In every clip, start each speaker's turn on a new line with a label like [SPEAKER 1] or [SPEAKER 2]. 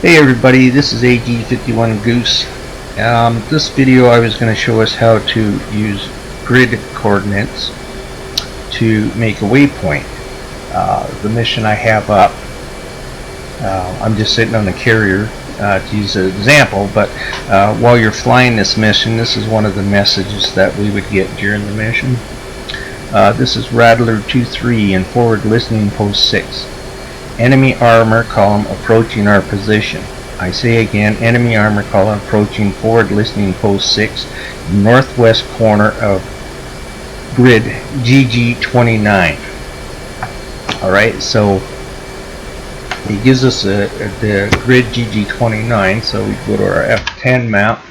[SPEAKER 1] Hey everybody, this is AG51 Goose. This video I was going to show us how to use grid coordinates to make a waypoint. The mission I have up, I'm just sitting on the carrier to use an example, but while you're flying this mission, this is one of the messages that we would get during the mission. This is Rattler 2-3 in forward listening post 6. Enemy armor column approaching our position. I say again, enemy armor column approaching forward listening post 6, northwest corner of grid GG29. Alright, so it gives us the grid GG29, so we go to our F10 map,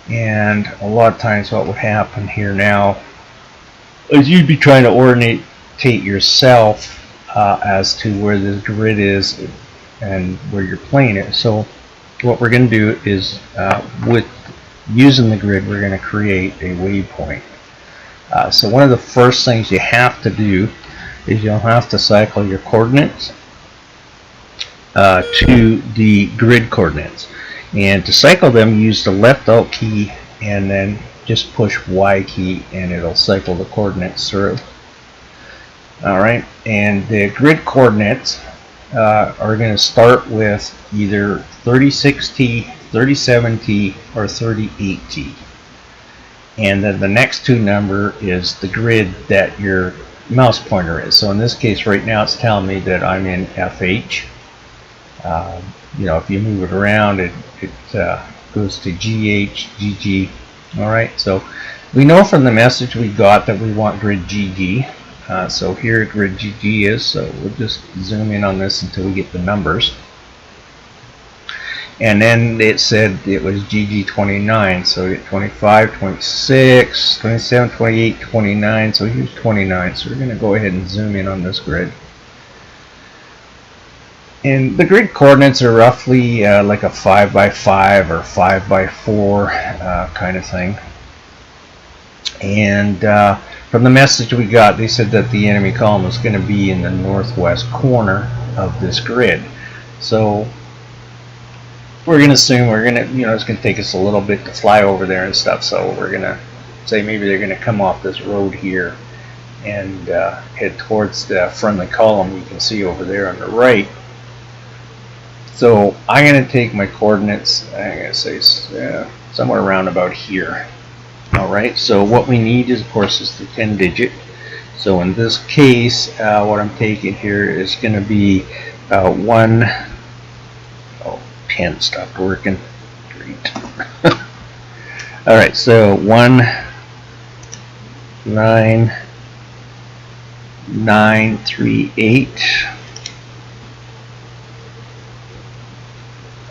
[SPEAKER 1] and a lot of times what would happen here now is you'd be trying to orientate yourself as to where the grid is and where you're playing it. So what we're going to do is with using the grid, we're going to create a waypoint. So one of the first things you have to do is you'll have to cycle your coordinates to the grid coordinates, and to cycle them, use the left alt key and then just push Y key and it'll cycle the coordinates through. Alright, and the grid coordinates are going to start with either 36T, 37T, or 38T. And then the next two number is the grid that your mouse pointer is. So in this case right now it's telling me that I'm in FH. You know, if you move it around it goes to GH, GG. Alright, so we know from the message we got that we want grid GG. So here grid GG is, so we'll just zoom in on this until we get the numbers. And then it said it was GG29, so we get 25, 26, 27, 28, 29, so here's 29. So we're going to go ahead and zoom in on this grid. And the grid coordinates are roughly like a 5x5 or 5x4 kind of thing. And from the message we got, they said that the enemy column is going to be in the northwest corner of this grid. So we're going to assume we're going to, you know, it's going to take us a little bit to fly over there and stuff. So we're going to say maybe they're going to come off this road here and head towards the friendly column you can see over there on the right. So I'm going to take my coordinates, I'm going to say somewhere around about here. Alright, so what we need is, of course, is the 10 digit. So in this case, what I'm taking here is going to be pen stopped working. Great. Alright, so 19938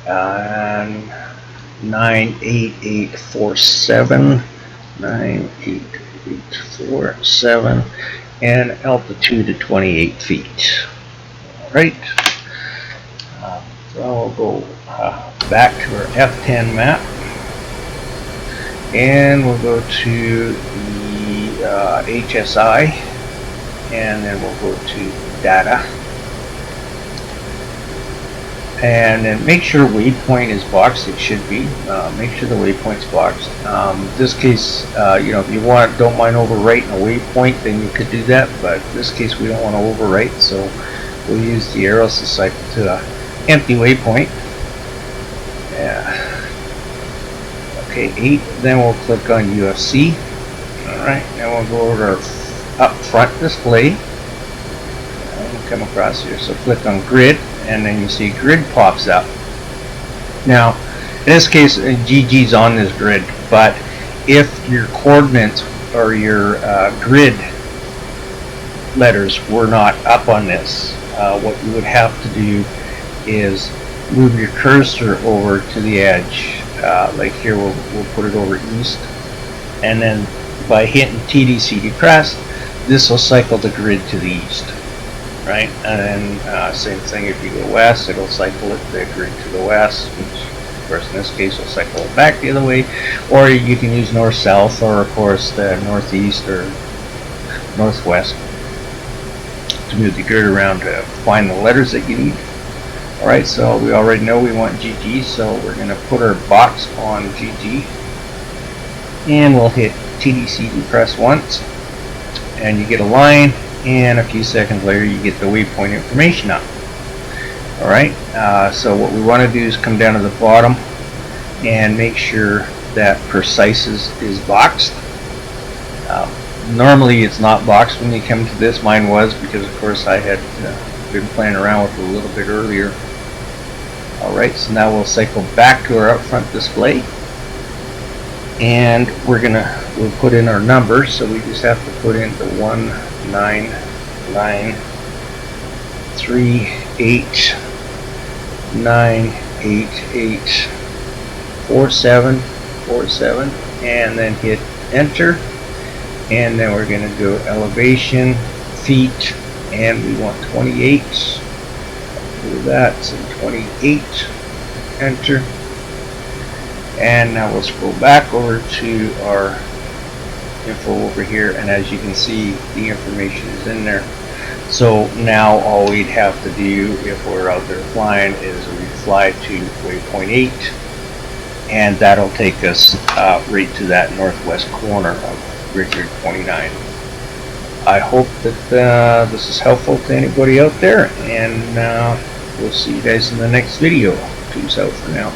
[SPEAKER 1] and 98847. 98847 and altitude at 28 feet. Alright, so I'll go back to our F10 map and we'll go to the HSI and then we'll go to data and then make sure waypoint is boxed. It should be. Make sure the waypoint's boxed. In this case, you know, if you don't mind overwriting a waypoint, then you could do that. But in this case, we don't want to overwrite, so we'll use the arrows to cycle to an empty waypoint. Yeah. Okay, 8. Then we'll click on UFC. All right. Then we'll go over to our up front display. And we'll come across here. So click on grid. And then you see grid pops up. Now, in this case, GG's on this grid, but if your coordinates or your grid letters were not up on this, what you would have to do is move your cursor over to the edge. Like here, we'll put it over east, and then by hitting TDCD press, this will cycle the grid to the east. Right, and then same thing if you go west, it'll cycle it the grid to the west, which of course in this case will cycle it back the other way, or you can use north-south, or of course the northeast or northwest to move the grid around to find the letters that you need. Alright, so we already know we want GT, so we're going to put our box on GT, and we'll hit TDC press once, and you get a line, and a few seconds later you get the waypoint information up. Alright, so what we want to do is come down to the bottom and make sure that precise is boxed. Normally it's not boxed when you come to this. Mine was, because of course I had been playing around with it a little bit earlier. Alright, so now we'll cycle back to our up front display, and we'll put in our numbers. So we just have to put in the 19938984747, and then hit enter. And then we're going to go elevation, feet, and we want 28. Do that, so 28, enter. And now we'll scroll back over to our info over here, and as you can see, the information is in there. So now all we'd have to do if we're out there flying is we fly to waypoint 8, and that'll take us right to that northwest corner of Richard 29. I hope that this is helpful to anybody out there, and we'll see you guys in the next video. Peace out for now.